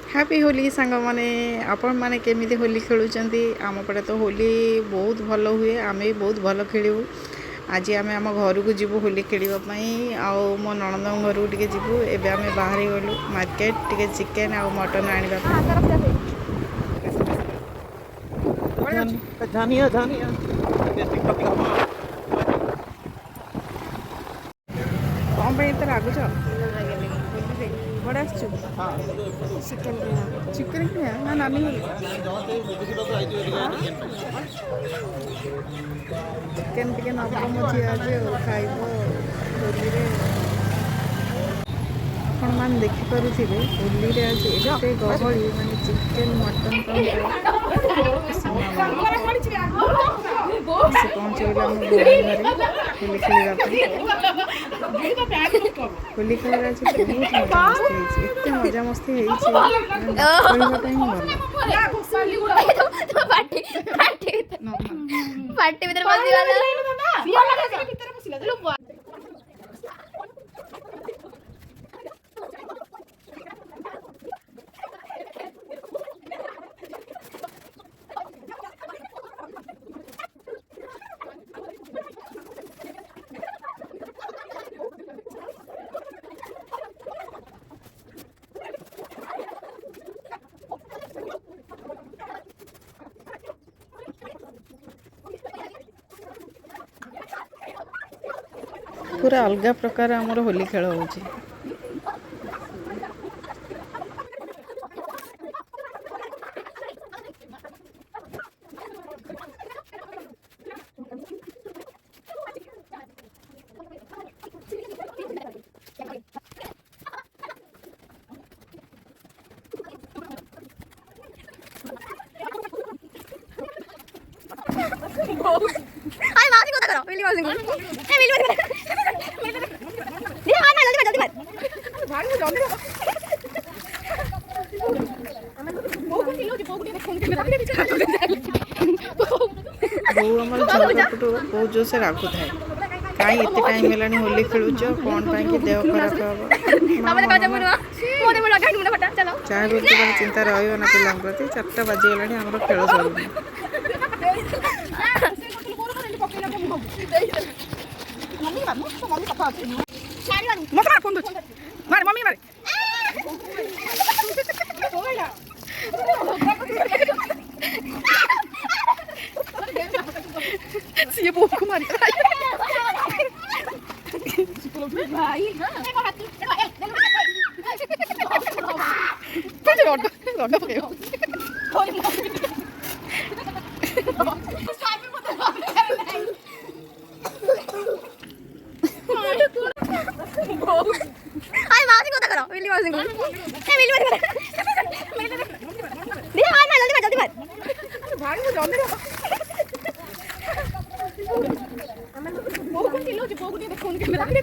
Happy Holi सांग माने आपण माने केमिति होली खेलुचंती आम पटे तो होली बहुत भल हुए आमे भी बहुत भल खेलू। आज आम आम घर को जीवु होली खेलवाई आउ मो नणंद घर टे जीवु एबे आम बाहर गलु मार्केट टे चिकेन आउ मटन आनिबा धनिया धनिया कौन पे इतना रागुच बड़े चिकेन कि ना नानी चिकेन टे नब मो झी आज खाइब होली आपण मैंने देखिपे होली आज एते गहली माने चिकेन मटन से पहुँच गए होली खेल आज बहुत मजा मस्ती पूरा अलग प्रकार आमर होली खेल होची। हाय मासी को करो मिली मासी को ए मिली मासी ये मार मार जल्दी मार भाग में जल्दी बहुत किलो जी बहुत किलो फोन के बहु हमर झगड़ाटो बहुत जोर से राखु थाए काई एते टाइम हेलानी होली खेलुच कोन टाइम के देह खराब हो हमरे काजा मुनवा मोदे मुला गाडी मुना फटा चलो चाय बिस्कुट वाली चिंता रहइयो ना पिलांग प्रति 4टा बाजी गेलानी हमर खेल सरुनी मम्मी मार तो मम्मी कथा अछि सारी मार मत मार फोन दो मार मम्मी मार ये बोको मार भाई देखो हाथी तुझे लौट पके हो कोई सामने मत हाय मासी को करो मिली मासी को ए मिली मासी को दे मार मार जल्दी मार भाई वो जल्दी बहुत किलो जी बहुत किलो फोन के रख दे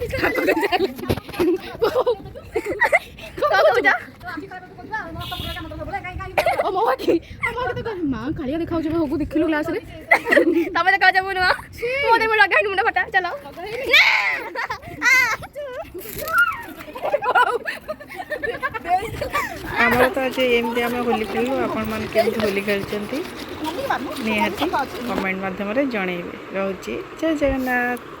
ओ मोटी तो मां कालिया दिखाउ जे होगु देखिलु क्लास रे तबे देखा जे मुनवा मोदे मुला गाडी मुंडा फटा चलो आमर तो आज एमती आम होली खेलु आपण मान केमती होली खेलचंती निहाती कमेंट माध्यम रे जणैबे रहउची जय जगन्नाथ।